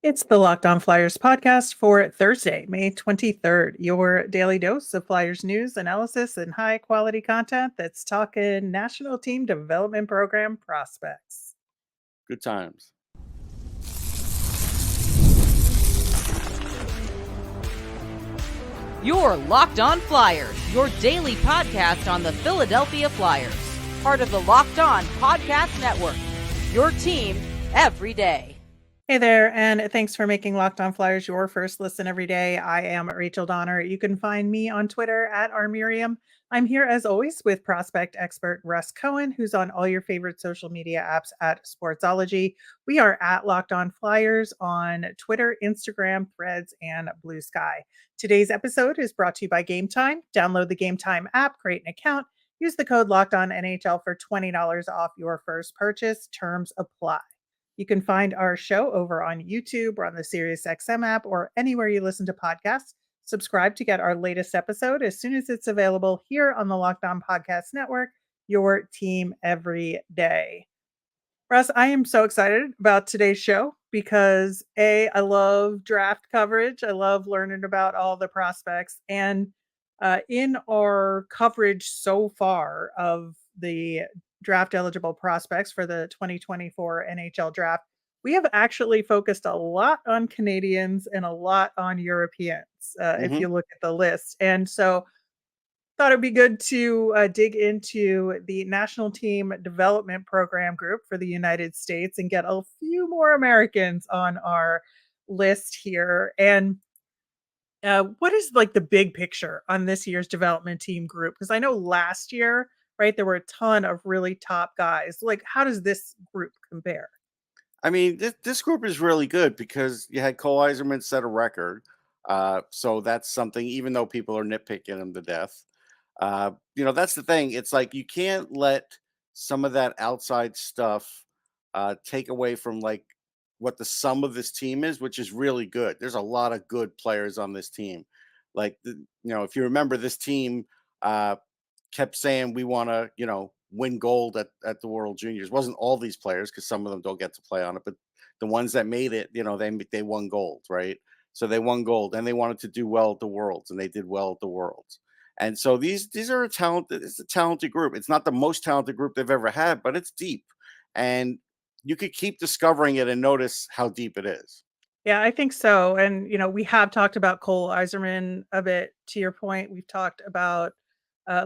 It's the Locked On Flyers podcast for Thursday, May 23rd. Your daily dose of Flyers news, analysis, and high quality content that's talking National Team Development Program prospects. Good times. You're Locked On Flyers, your daily podcast on the Philadelphia Flyers. Part of the Locked On Podcast Network. Your team every day. Hey there, and thanks for making Locked On Flyers your first listen every day. I am Rachel Donner. You can find me on Twitter at rmiriam. I'm here as always with prospect expert Russ Cohen, who's on all your favorite social media apps at Sportsology. We are at Locked On Flyers on Twitter, Instagram, Threads, and Blue Sky. Today's episode is brought to you by Game Time. Download the Game Time app, create an account, use the code Locked On NHL for $20 off your first purchase. Terms apply. You can find our show over on YouTube or on the SiriusXM app or anywhere you listen to podcasts. Subscribe to get our latest episode as soon as it's available here on the Locked On Podcast Network, your team every day. Russ, I am so excited about today's show because I love draft coverage. I love learning about all the prospects. And in our coverage so far of the draft eligible prospects for the 2024 NHL draft, we have actually focused a lot on Canadians and a lot on Europeans, if you look at the list. And so thought it'd be good to dig into the National Team Development Program group for the United States and get a few more Americans on our list here. And what is like the big picture on this year's development team group? Because I know last year, right, there were a ton of really top guys. Like, how does this group compare? I mean, this group is really good because you had Cole Eiserman set a record. So that's something, even though people are nitpicking him to death. That's the thing. It's like you can't let some of that outside stuff take away from like what the sum of this team is, which is really good. There's a lot of good players on this team. Like, if you remember, this team kept saying we want to, win gold at the World Juniors. It wasn't all these players because some of them don't get to play on it, but the ones that made it, they won gold, right? So they won gold and they wanted to do well at the Worlds, and they did well at the Worlds. And so these are it's a talented group. It's not the most talented group they've ever had, but it's deep. And you could keep discovering it and notice how deep it is. Yeah, I think so. And, we have talked about Cole Eiserman a bit. To your point, we've talked about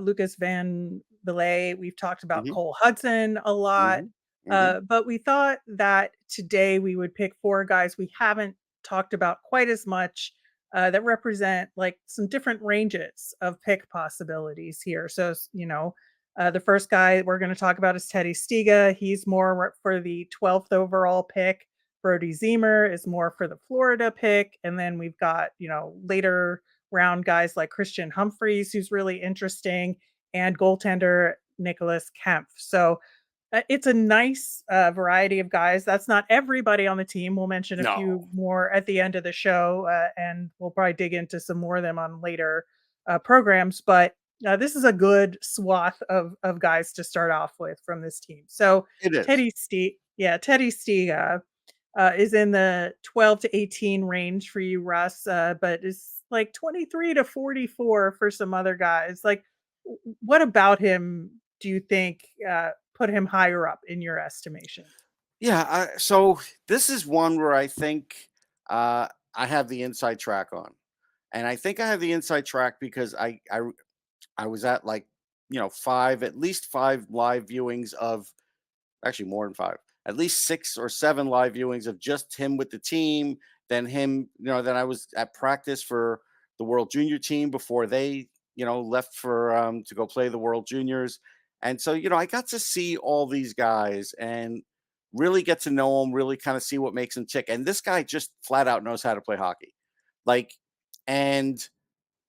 Lucas Van Villay. We've talked about hmm Cole Hudson a lot. hmm hmm But we thought that today we would pick four guys we haven't talked about quite as much that represent like some different ranges of pick possibilities here. So, the first guy we're going to talk about is Teddy Stiga. He's more for the 12th overall pick. Brodie Ziemer is more for the Florida pick. And then we've got, later round guys like Christian Humphreys, who's really interesting, and goaltender Nicholas Kempf. So it's a nice variety of guys. That's not everybody on the team. We'll mention a No. few more at the end of the show, and we'll probably dig into some more of them on later programs. But this is a good swath of guys to start off with from this team. So It is. Teddy Stiga is in the 12 to 18 range for you, Russ, but is like 23 to 44 for some other guys. Like, what about him do you think put him higher up in your estimation? Yeah. So this is one where I think I have the inside track on. And I think I have the inside track because I was at like, at least five live viewings of, actually more than five, at least 6 or 7 live viewings of just him with the team. Then him, then I was at practice for the World Junior team before they, left for to go play the World Juniors. And so, I got to see all these guys and really get to know them, really kind of see what makes them tick. And this guy just flat out knows how to play hockey. Like, and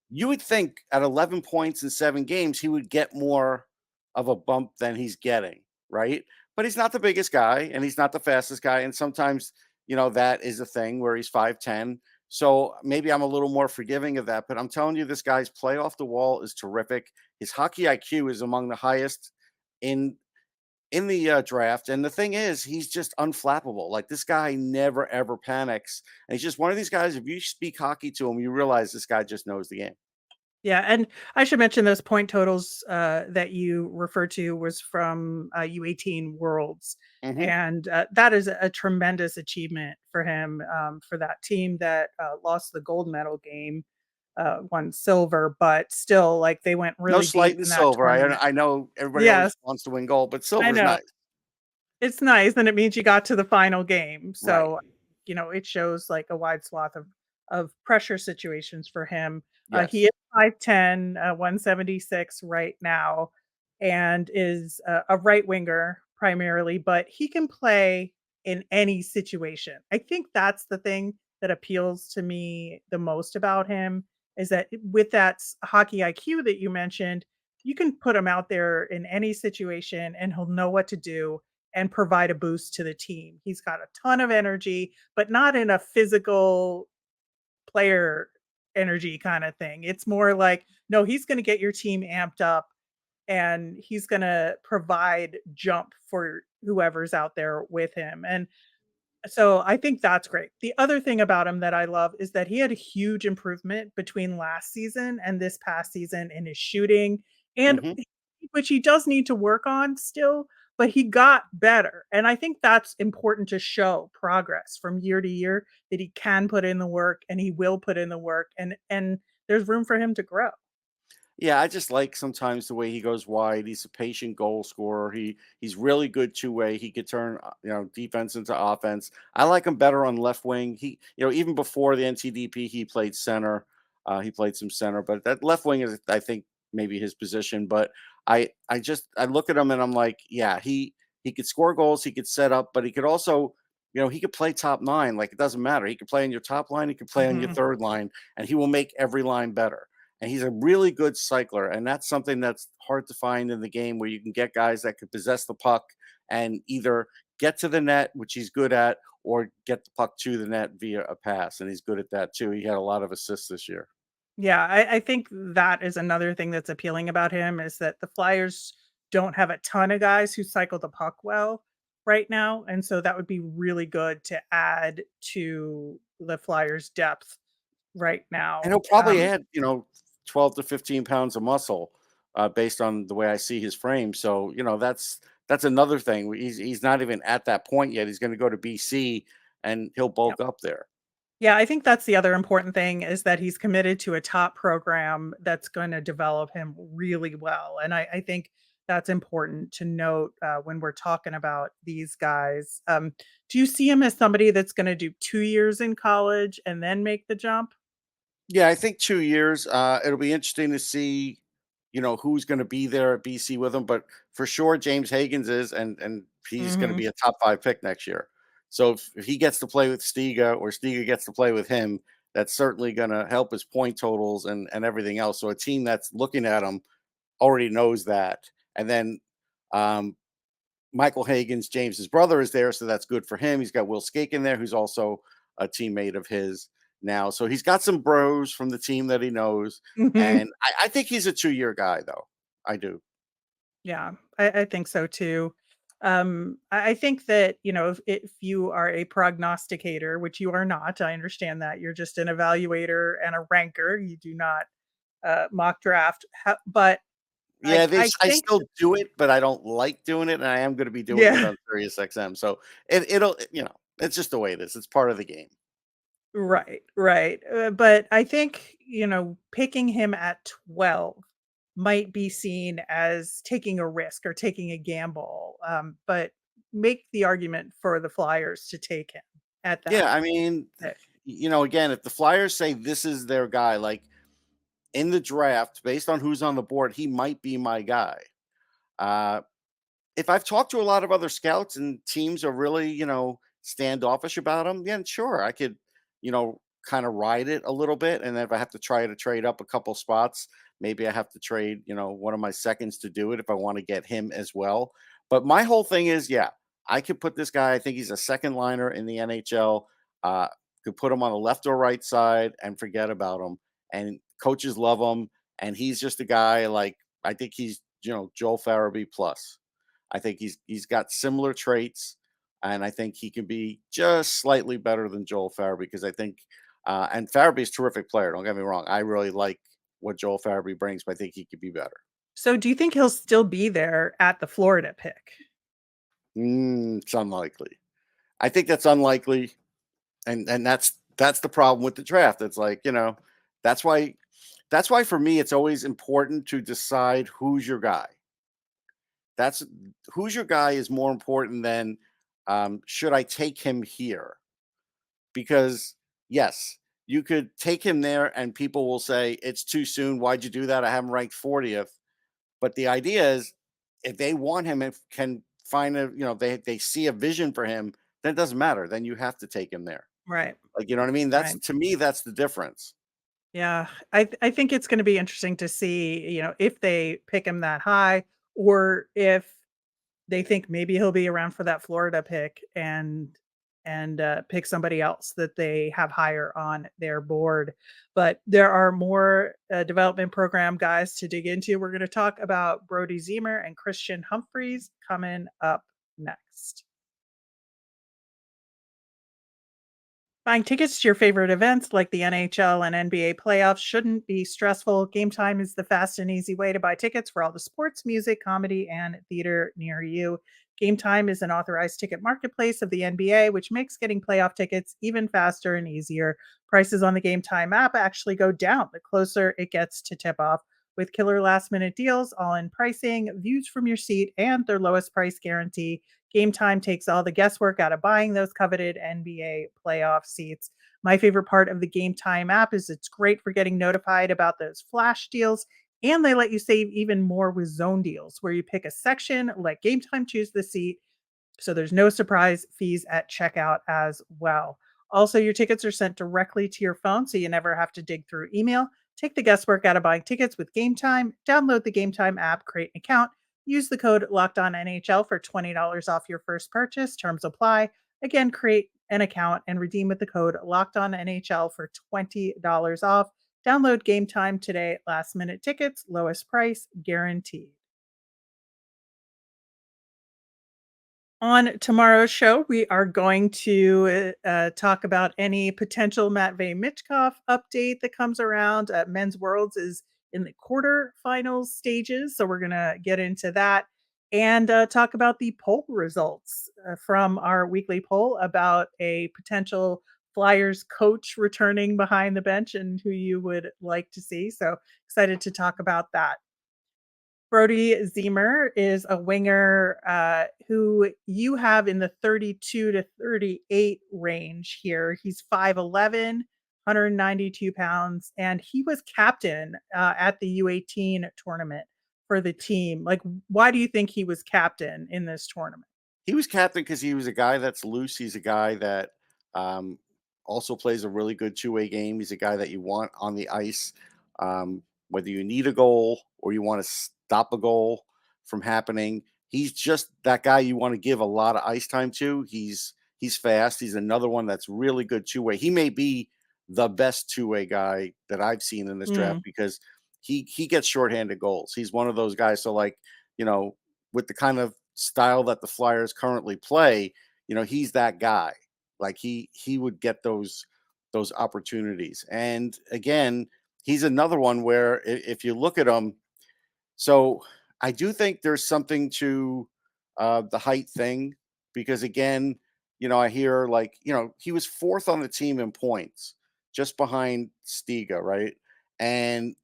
you would think at 11 points in 7 games, he would get more of a bump than he's getting, right? But he's not the biggest guy and he's not the fastest guy. And sometimes, that is a thing where he's 5'10". So maybe I'm a little more forgiving of that. But I'm telling you, this guy's play off the wall is terrific. His hockey IQ is among the highest in in the draft. And the thing is, he's just unflappable. Like this guy never ever panics. And he's just one of these guys. If you speak hockey to him, you realize this guy just knows the game. Yeah, and I should mention those point totals that you referred to was from U18 Worlds, Hmm. and that is a tremendous achievement for him, for that team that lost the gold medal game, won silver, but still, like they went No really slight deep in in that silver. tournament. I know everybody always Yes, wants to win gold, but I silver's know. nice. It's nice, and it means you got to the final game. Right. So, it shows like a wide swath of pressure situations for him. He Yes. is 5'10", 176 right now, and is a right winger primarily, but he can play in any situation. I think that's the thing that appeals to me the most about him is that with that hockey IQ that you mentioned, you can put him out there in any situation and he'll know what to do and provide a boost to the team. He's got a ton of energy, but not in a physical player energy kind of thing. It's more like, no, he's going to get your team amped up and he's going to provide jump for whoever's out there with him. And so I think that's great. The other thing about him that I love is that he had a huge improvement between last season and this past season in his shooting, and Hmm. which he does need to work on still, but he got better. And I think that's important to show progress from year to year that he can put in the work and he will put in the work and there's room for him to grow. Yeah, I just like sometimes the way he goes wide. He's a patient goal scorer. He's really good two way. He could turn defense into offense. I like him better on left wing. He even before the NTDP he played center. He played some center, but that left wing is I think maybe his position. But I look at him and I'm like, yeah, he could score goals. He could set up, but he could also he could play top nine. Like it doesn't matter. He could play on your top line. He could play on your Mhm. third line, and he will make every line better, and he's a really good cycler, and that's something that's hard to find in the game where you can get guys that could possess the puck and either get to the net, which he's good at, or get the puck to the net via a pass, and he's good at that too. He had a lot of assists this year. Yeah, I think that is another thing that's appealing about him is that the Flyers don't have a ton of guys who cycle the puck well right now, and so that would be really good to add to the Flyers' depth right And now. he'll probably add 12 to 15 pounds of muscle based on the way I see his frame. So that's another thing. He's not even at that point yet. He's going to go to BC and he'll bulk up there. Yeah, I think that's the other important thing is that he's committed to a top program that's gonna develop him really well, and I think that's important to note, when we're talking about these guys. Do you see him as somebody that's gonna do 2 years in college and then make the jump? Yeah, I think 2 years. It'll be interesting to see, who's going to be there at BC with him. But for sure, James Hagens is, and he's going to Mhm. be a top five pick next year. So if he gets to play with Stiga or Stiga gets to play with him, that's certainly going to help his point totals and everything else. So a team that's looking at him already knows that. And then um, Michael Hagens, James's brother, is there, so that's good for him. He's got Will Skaken there, who's also a teammate of his now. So he's got some bros from the team that he knows. Mhm. And I think he's a 2 year guy, though. I do. Yeah, I think so too. I think that, if you are a prognosticator, which you are not, I understand that, you're just an evaluator and a ranker, you do not, mock draft, but Yeah, I I think still do it, but I don't like doing it, and I am going to be doing it yeah, on Sirius XM. So it's just the way it is. It's part of the game. right, right, but I think, picking him at 12 might be seen as taking a risk or taking a gamble, but make the argument for the Flyers to take him at that Yeah, I mean, pick. again, if the Flyers say this is their guy, like in the draft, based on who's on the board, he might be my guy. Uh, if I've talked to a lot of other scouts and teams are really, standoffish about him, yeah, sure, I could, kind of ride it a little bit. And then if I have to try to trade up a couple spots, maybe I have to trade, one of my seconds to do it if I want to get him as well. But my whole thing is, yeah, I could put this guy, I think he's a second liner in the NHL. Uh, could put him on the left or right side and forget about him. And coaches love him. And he's just a guy like, I think he's, Joel Farabee plus. I think he's got similar traits, and I think he can be just slightly better than Joel Farabee because I think, and Farabee's a terrific player. Don't get me wrong. I really like what Joel Farabee brings, but I think he could be better. So do you think he'll still be there at the Florida pick? It's unlikely. I think that's unlikely, and that's the problem with the draft. It's like, that's why for me it's always important to decide who's your guy. That's who's your guy is more important than should I take him here? Because yes, you could take him there and people will say it's too soon. Why'd you do that? I have him ranked 40th. But the idea is if they want him, if can find they see a vision for him, then it doesn't matter. Then you have to take him there. Right. Like, you know what I mean? That's Right. to me, that's the difference. Yeah. I think it's going to be interesting to see, if they pick him that high or if they think maybe he'll be around for that Florida pick and pick somebody else that they have higher on their board. But there are more development program guys to dig into. We're going to talk about Brodie Ziemer and Christian Humphreys coming up next. Buying tickets to your favorite events like the NHL and NBA playoffs shouldn't be stressful. Game Time is the fast and easy way to buy tickets for all the sports, music, comedy, and theater near you. Game Time is an authorized ticket marketplace of the NBA, which makes getting playoff tickets even faster and easier. Prices on the Game Time app actually go down the closer it gets to tip off. With killer last minute deals, all in pricing, views from your seat, and their lowest price guarantee, Game Time takes all the guesswork out of buying those coveted NBA playoff seats. My favorite part of the Game Time app is it's great for getting notified about those flash deals, and they let you save even more with zone deals, where you pick a section, let Game Time choose the seat, so there's no surprise fees at checkout as well. Also, your tickets are sent directly to your phone, so you never have to dig through email. Take the guesswork out of buying tickets with Game Time. Download the Game Time app, create an account, use the code LOCKEDONNHL for $20 off your first purchase. Terms apply. Again, create an account and redeem with the code LOCKEDONNHL for $20 off. Download Game Time today. Last minute tickets, lowest price guaranteed. On tomorrow's show, we are going to talk about any potential Matvey Michkov update that comes around. Men's Worlds is in the quarterfinals stages, so we're going to get into that and talk about the poll results from our weekly poll about a potential Flyers coach returning behind the bench and who you would like to see. So excited to talk about that. Brodie Ziemer is a winger who you have in the 32 to 38 range here. He's 5'11", 192 pounds, and he was captain at the U18 tournament for the team. Like, why do you think he was captain in this tournament? He was captain because he was a guy that's loose. He's a guy that also plays a really good two-way game. He's a guy that you want on the ice, whether you need a goal or you want to stop a goal from happening. He's just that guy you want to give a lot of ice time to. He's fast. He's another one that's really good two-way. He may be the best two-way guy that I've seen in this draft because he gets shorthanded goals. He's one of those guys. So, like, with the kind of style that the Flyers currently play, he's that guy. Like he would get those opportunities. And again, he's another one where if you look at him, so I do think there's something to the height thing because again, I hear like, he was fourth on the team in points, just behind Stiga, right? And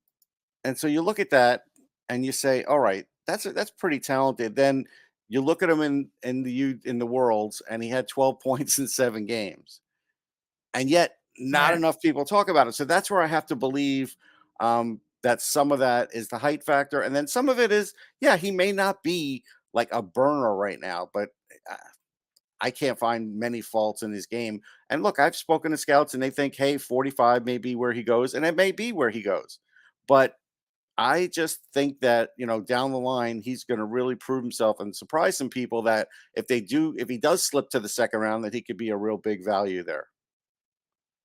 so you look at that and you say, all right, that's pretty talented. Then you look at him in the worlds, and he had 12 points in 7 games, and yet not Right. enough people talk about it. So that's where I have to believe that some of that is the height factor, and then some of it is, yeah, he may not be like a burner right now, but uh, I can't find many faults in his game. And look, I've spoken to scouts, and they think, hey, 45 may be where he goes, and it may be where he goes, but I just think that, down the line, he's going to really prove himself and surprise some people that if he does slip to the second round, that he could be a real big value there.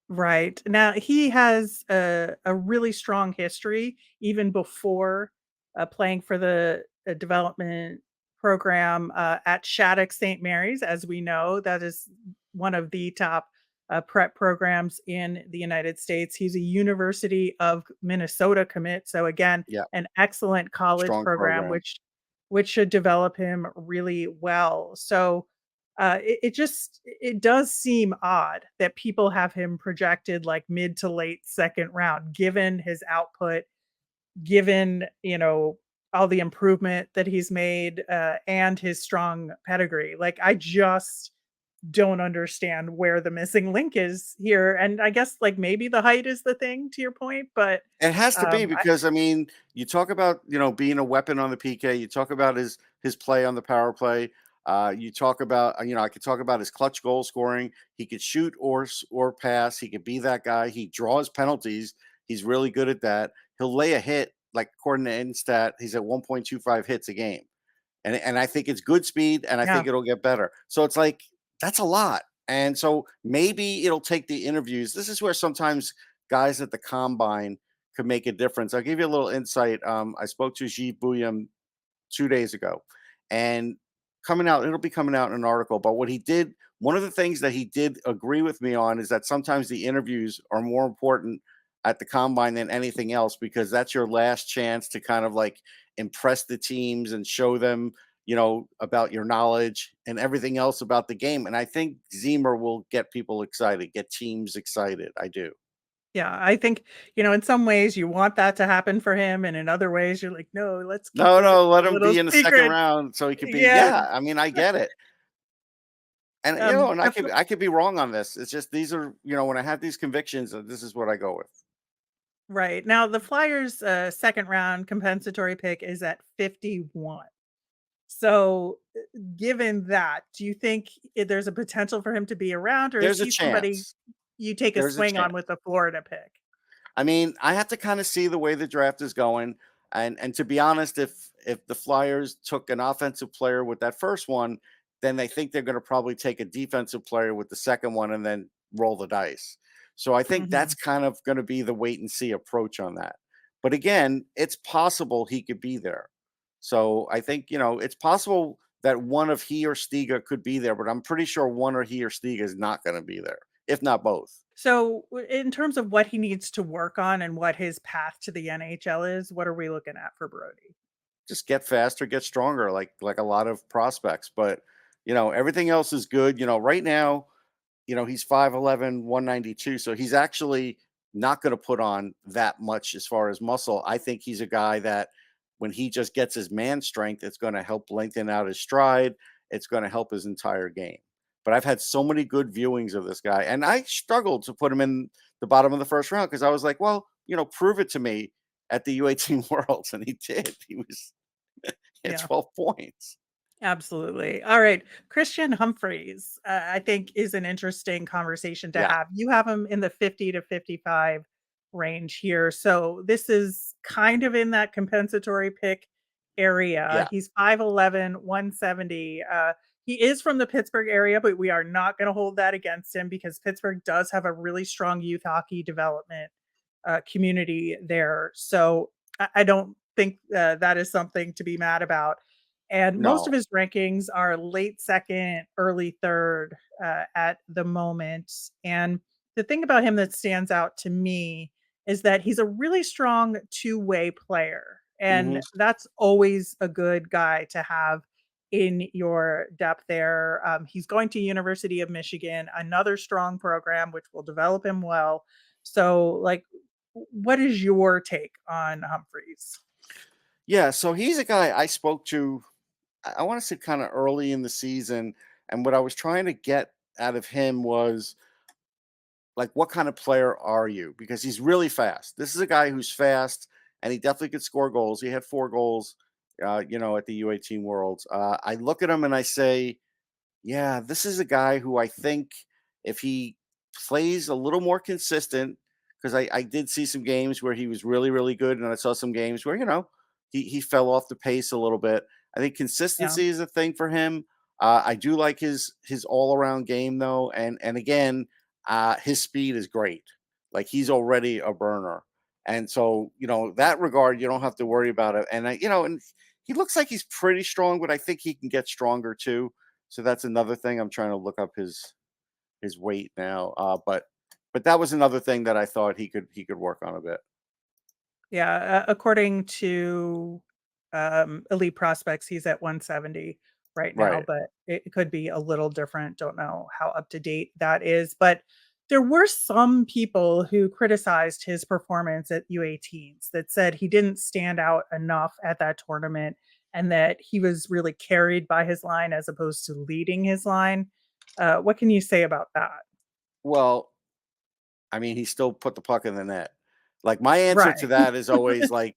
Right. Now, he has a really strong history even before playing for the development program at Shattuck St. Mary's. As we know, that is one of the top prep programs in the United States. He's a University of Minnesota commit. So again, Yeah, an excellent college strong program, program. which should develop him really well. So it does seem odd that people have him projected like mid to late second round, given his output, given all the improvement that he's made, and his strong pedigree. Like I just don't understand where the missing link is here. And I guess like maybe the height is the thing to your point, but It has to be I because I mean, you talk about being a weapon on the PK. You talk about his play on the power play. You talk about I could talk about his clutch goal scoring. He could shoot or pass. He could be that guy. He draws penalties. He's really good at that. He'll lay a hit like according to Instat, he's at 1.25 hits a game, and I think it's good speed, and I yeah. think it'll get better. So it's like that's a lot, and so maybe it'll take the interviews. This is where sometimes guys at the combine could make a difference. I'll give you a little insight. I spoke to G Bouillon 2 days ago, and it'll be coming out in an article. But what he did, one of the things that he did agree with me on is that sometimes the interviews are more important at the combine than anything else because that's your last chance to kind of like impress the teams and show them, about your knowledge and everything else about the game. And I think Ziemer will get people excited, get teams excited. I do. Yeah, I think, in some ways you want that to happen for him, and in other ways you're like, "No, let's keep No, it no, let a him little be in the second secret." round so he could be. Yeah, Yeah, I mean, I get it. And and I the could I could be wrong on this. It's just these are, when I have these convictions, this is what I go with. right. Now the Flyers, second round compensatory pick is at 51. So, given that, do you think there's a potential for him to be around, or is There's a he somebody chance. you take a There's a swing on chance. with the Florida pick? I mean, I have to kind of see the way the draft is going. And to be honest, if the Flyers took an offensive player with that first one, then they think they're going to probably take a defensive player with the second one and then roll the dice. So I think that's Mhm. kind of going to be the wait and see approach on that. But again, it's possible he could be there. So I think, it's possible that one of he or Stiga could be there, but I'm pretty sure one or he or Stiga is not going to be there, if not both. So, in terms of what he needs to work on and what his path to the NHL is, what are we looking at for Brodie? Just get faster, get stronger, like a lot of prospects. But everything else is good. Right now, he's 5'11", 192. So he's actually not going to put on that much as far as muscle. I think he's a guy that when he just gets his man strength, it's going to help lengthen out his stride. It's going to help his entire game. But I've had so many good viewings of this guy, and I struggled to put him in the bottom of the first round because I was like, well, prove it to me at the U18 Worlds, and he did. He had Yeah. 12 points. Absolutely. All right. Christian Humphreys, I think is an interesting conversation to Yeah, have. You have him in the 50 to 55 range here. So this is kind of in that compensatory pick area. yeah. He's 5'11, 170. He is from the Pittsburgh area, but we are not going to hold that against him because Pittsburgh does have a really strong youth hockey development community there. So I don't think that is something to be mad about. And most of No. his rankings are late second, early third at the moment. And the thing about him that stands out to me is that he's a really strong two-way player. Hmm. And that's always a good guy to have in your depth there. He's going to University of Michigan, another strong program, which will develop him well. So, like, what is your take on Humphreys? Yeah, so he's a guy I spoke to, I want to say kind of early in the season. And what I was trying to get out of him was like, what kind of player are you? Because he's really fast. This is a guy who's fast and he definitely could score goals. He had 4 goals, at the U18 Worlds. I look at him and I say, yeah, this is a guy who I think if he plays a little more consistent, because I did see some games where he was really, really good, and I saw some games where, he fell off the pace a little bit. I think Yeah. consistency is a thing for him. I do like his all around game though, and again, his speed is great. Like he's already a burner, and so that regard you don't have to worry about it. And and he looks like he's pretty strong, but I think he can get stronger too. So that's another thing. I'm trying to look up his weight now. But that was another thing that I thought he could work on a bit. Yeah, according to Elite Prospects, he's at 170 right now, Right. but it could be a little different. Don't know how up to date that is. But there were some people who criticized his performance at U18s that said he didn't stand out enough at that tournament and that he was really carried by his line as opposed to leading his line. What can you say about that? Well, I mean, he still put the puck in the net. Like my answer to Right, that is always like,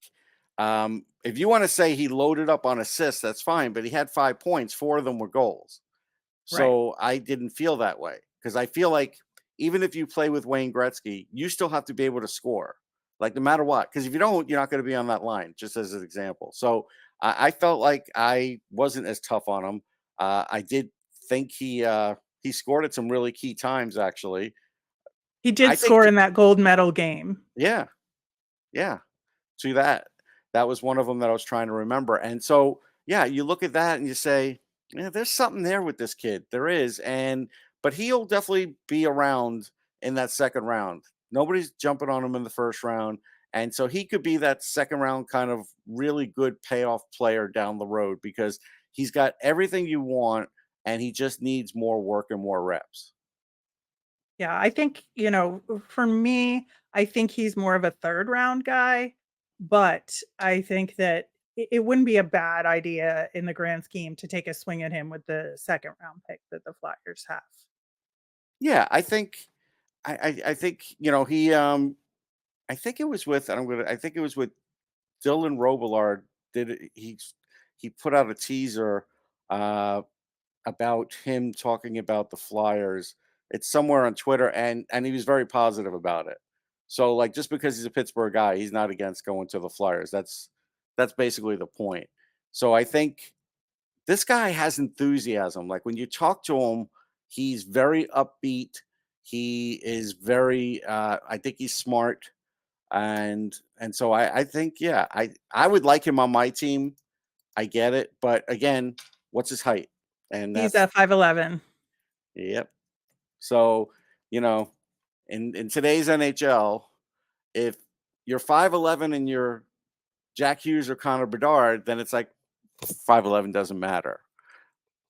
if you want to say he loaded up on assists, that's fine. But he had 5 points, 4 of them were goals. right. So I didn't feel that way because I feel like even if you play with Wayne Gretzky, you still have to be able to score, like no matter what. Because if you don't, you're not going to be on that line. Just as an example. So I felt like I wasn't as tough on him. I did think he scored at some really key times. Actually, He I did think, score in that gold medal game. yeah, yeah. To that. That was one of them that I was trying to remember. And so, yeah, you look at that and you say, yeah, there's something there with this kid. There is. But he'll definitely be around in that second round. Nobody's jumping on him in the first round. And so he could be that second round kind of really good payoff player down the road because he's got everything you want and he just needs more work and more reps. Yeah, I think, for me, I think he's more of a third round guy, but I think that it wouldn't be a bad idea in the grand scheme to take a swing at him with the second round pick that the Flyers have. Yeah, I think, I think it was with, and I think it was with Dylan Robillard he put out a teaser uh, about him talking about the Flyers. It's somewhere on Twitter, and he was very positive about it. So like just because he's a Pittsburgh guy, he's not against going to the Flyers. That's basically the point. So I think this guy has enthusiasm. Like when you talk to him, he's very upbeat. He is very I think he's smart and so I think yeah I would like him on my team. I get it, but again, what's his height? And He's that's at 5'11". yep. So you know, in today's NHL, if you're 5'11" and you're Jack Hughes or Connor Bedard, then it's like 5'11" doesn't matter.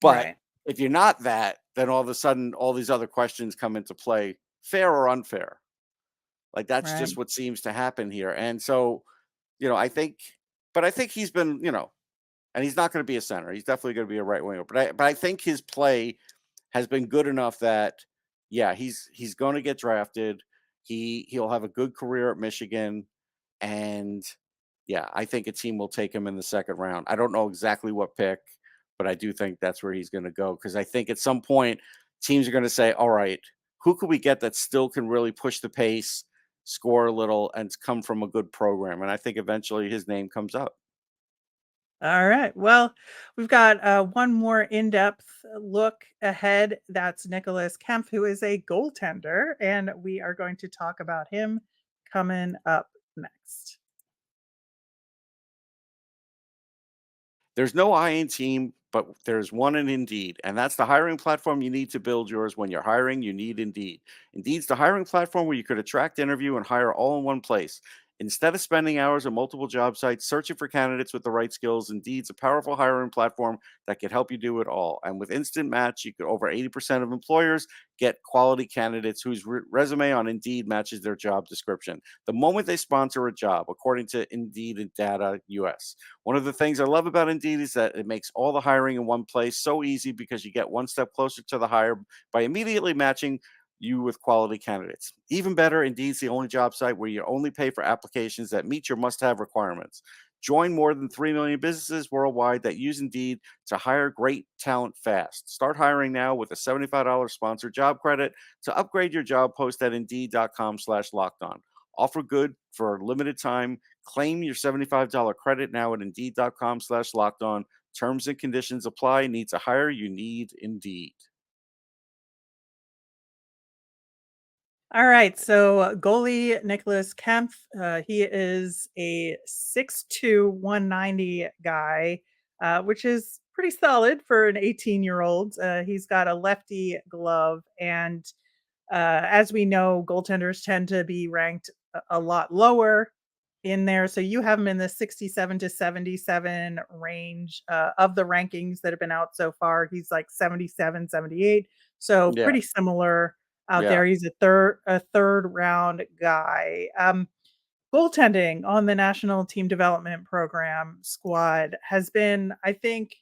But Right, if you're not that, then all of a sudden all these other questions come into play, fair or unfair. Like that's right. just what seems to happen here. And so I think, but I think he's been, and he's not going to be a center. He's definitely going to be a right winger. But I think his play has been good enough that, yeah, he's going to get drafted. He'll have a good career at Michigan, and yeah, I think a team will take him in the second round. I don't know exactly what pick, but I do think that's where he's going to go because I think at some point teams are going to say, all right, who could we get that still can really push the pace, score a little, and come from a good program? And I think eventually his name comes up. All right. Well, we've got one more in-depth look ahead. That's Nicholas Kempf, who is a goaltender, and we are going to talk about him coming up next. There's no I in team, but there's one in Indeed, and that's the hiring platform you need to build yours. When you're hiring, you need Indeed. Indeed's the hiring platform where you could attract, interview, and hire all in one place. Instead of spending hours on multiple job sites searching for candidates with the right skills, Indeed's a powerful hiring platform that can help you do it all. And with Instant Match, you could over 80% of employers get quality candidates whose resume on Indeed matches their job description the moment they sponsor a job, according to Indeed and Data US. One of the things I love about Indeed is that it makes all the hiring in one place so easy because you get one step closer to the hire by immediately matching you with quality candidates. Even better, Indeed's the only job site where you only pay for applications that meet your must-have requirements. Join more than 3 million businesses worldwide that use Indeed to hire great talent fast. Start hiring now with a $75 sponsored job credit to upgrade your job post at Indeed.com/lockedon. Offer good for a limited time. Claim your $75 credit now at Indeed.com/lockedon. Terms and conditions apply. Need to hire? You need Indeed. All right, so goalie Nicholas Kempf, he is a 6'2", 190 guy. which is pretty solid for an 18-year-old. He's got a lefty glove, and as we know, goaltenders tend to be ranked a lot lower in there. So you have him in the 67 to 77 range of the rankings that have been out so far. He's like 77, 78. So Yeah, pretty similar out yeah. there. He's a third round guy. Goaltending on the National Team Development Program squad has been, I think,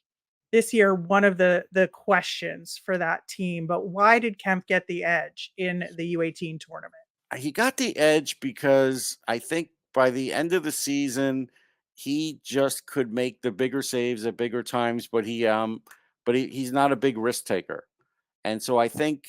this year one of the questions for that team. But why did Kempf get the edge in the U18 tournament? He got the edge because I think by the end of the season, he just could make the bigger saves at bigger times, he's not a big risk taker. And so I think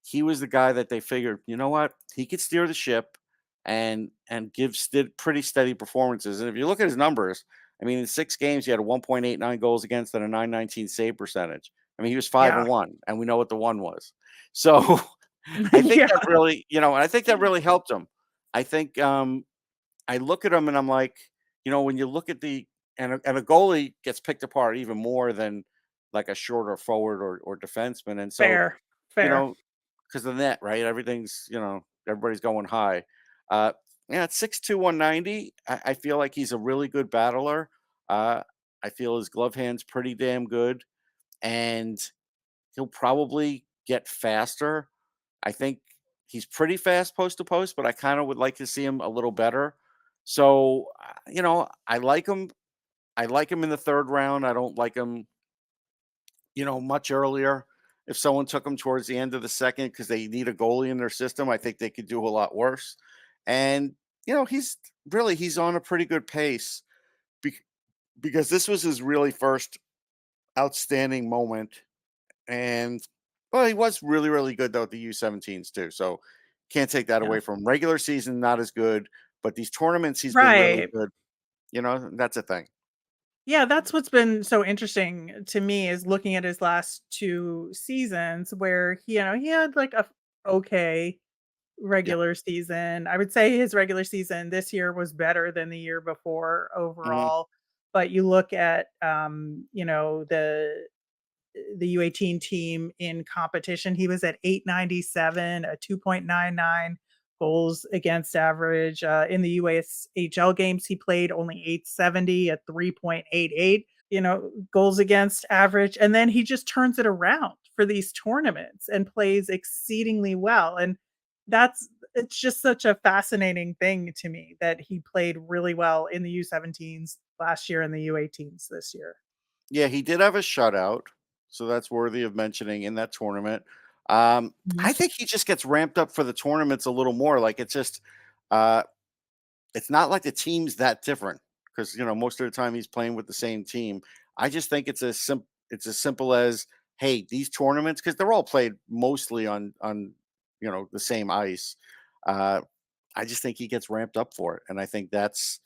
he was the guy that they figured, you know what, he could steer the ship and give pretty steady performances. And if you look at his numbers, I mean, in 6 games, he had a 1.89 goals against and a 919 save percentage. I mean, he was 5 Yeah. and 1, and we know what the one was. So I think Yeah. that really, I think that really helped him. I think I look at him and I'm like, when you look at and a goalie gets picked apart even more than like a shorter forward or defenseman. And so, Fair. you Fair. know, because of the net, right? Everything's, everybody's going high. Uh, yeah, at 6'2", 190, I feel like he's a really good battler. I feel his glove hand's pretty damn good, and he'll probably get faster. I think he's pretty fast post to post, but I kind of would like to see him a little better. So, I like him. I like him in the third round. I don't like him, much earlier. If someone took him towards the end of the second because they need a goalie in their system, I think they could do a lot worse. And, he's on a pretty good pace bec- because this was his really first outstanding moment. And, well, he was really, really good, though, at the U17s, too. So can't take that Yeah. away from him. Regular season, not as good, but these tournaments, he's been really Right. good. That's a thing. Yeah, that's what's been so interesting to me is looking at his last 2 seasons where he had like okay Yeah. regular season. I would say his regular season this year was better than the year before Mhm. overall. But you look at the U18 team in competition, he was at 897, a 2.99 goals against average. In the USHL games he played, only 870, a 3.88, goals against average. And then he just turns it around for these tournaments and plays exceedingly well. And it's just such a fascinating thing to me that he played really well in the U17s last year and the U18s this year. Yeah, he did have a shutout, so that's worthy of mentioning in that tournament. Mhm. I think he just gets ramped up for the tournaments a little more. Like uh, it's not like the team's that different because most of the time he's playing with the same team. I just think it's as simple as, hey, these tournaments, because they're all played mostly on the same ice. Uh, I just think he gets ramped up for it, and I think that's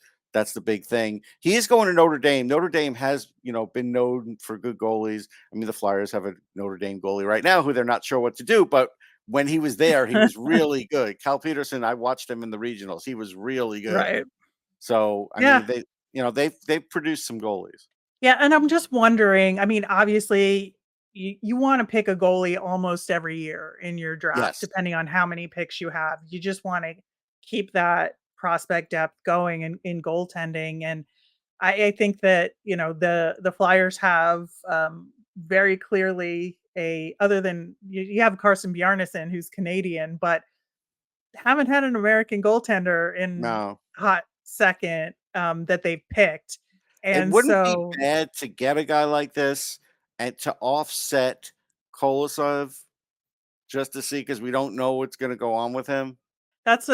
the big thing. He is going to Notre Dame. Notre Dame has, been known for good goalies. I mean, the Flyers have a Notre Dame goalie right now who they're not sure what to do, but when he was there, he was really good. Cal Peterson, I watched him in the regionals. He was really good. Right. So, I Yeah. mean, they've produced some goalies. Yeah, and I'm just wondering, I mean, obviously, you wanna pick a goalie almost every year in your draft, Yes. depending on how many picks you have. You just wanna keep that prospect depth going in goaltending, and I think that, the Flyers have, very clearly other than you have Carson Bjarnason, who's Canadian, but haven't had an American goaltender in No. hot second, that they've picked, It and wouldn't be so bad to get a guy like this and to offset Kolosov just to see because we don't know what's going to go on with him. that's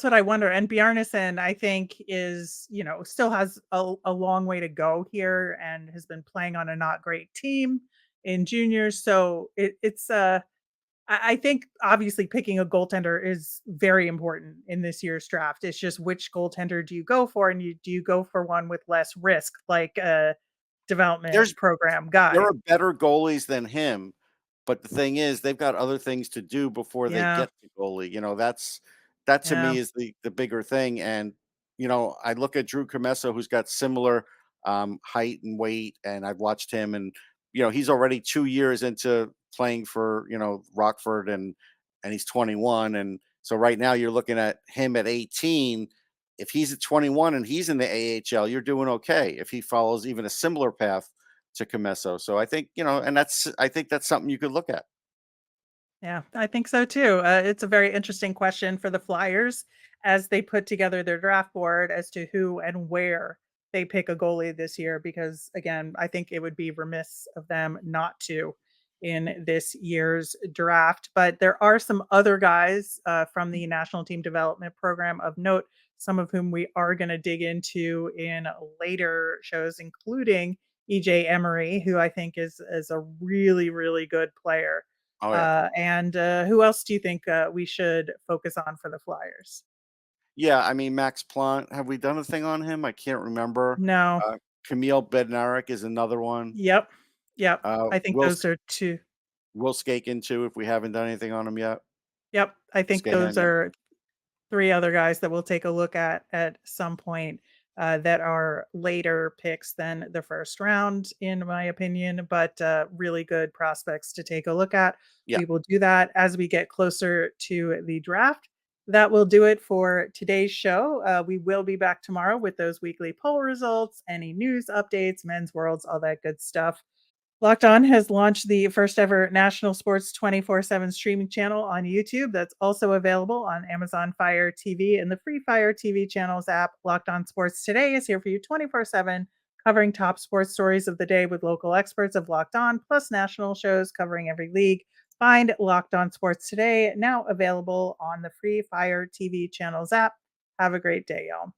what I wonder, and Bjarnason, I think, is, still has a long way to go here and has been playing on a not great team in juniors, so I think obviously picking a goaltender is very important in this year's draft. It's just which goaltender do you go for, and do you go for one with less risk, like a There's development program There guy? are better goalies than him, but the thing is they've got other things to do before they Yeah, get to goalie. That to yeah, me is the bigger thing. And I look at Drew Commesso, who's got similar height and weight, and I've watched him, and he's already 2 years into playing for Rockford, and he's 21, and so right now you're looking at him at 18. If he's at 21 and he's in the AHL, you're doing okay. If he follows even a similar path to Comesso, so I think and I think that's something you could look at. Yeah, I think so too. It's a very interesting question for the Flyers as they put together their draft board as to who and where they pick a goalie this year. Because again, I think it would be remiss of them not to in this year's draft. But there are some other guys from the National Team Development Program of note, some of whom we are going to dig into in later shows, including EJ Emery, who I think is a really, really good player. Oh yeah. And who else do you think we should focus on for the Flyers? Yeah, I mean, Max Plant, have we done a thing on him? I can't remember. No. Camille Bednarik is another one. Yep. Yep. I think Will those are two. Will Skaken too, if we haven't done anything on him yet. Yep. I think Skahan, those yeah. are three other guys that we'll take a look at some point that are later picks than the first round, in my opinion, but really good prospects to take a look at. Yeah. We will do that as we get closer to the draft. That will do it for today's show. We will be back tomorrow with those weekly poll results, any news updates, men's worlds, all that good stuff. Locked On has launched the first ever national sports 24/7 streaming channel on YouTube that's also available on Amazon Fire TV and the free Fire TV channels app. Locked On Sports Today is here for you 24/7, covering top sports stories of the day with local experts of Locked On, plus national shows covering every league. Find Locked On Sports Today now available on the free Fire TV channels app. Have a great day, y'all.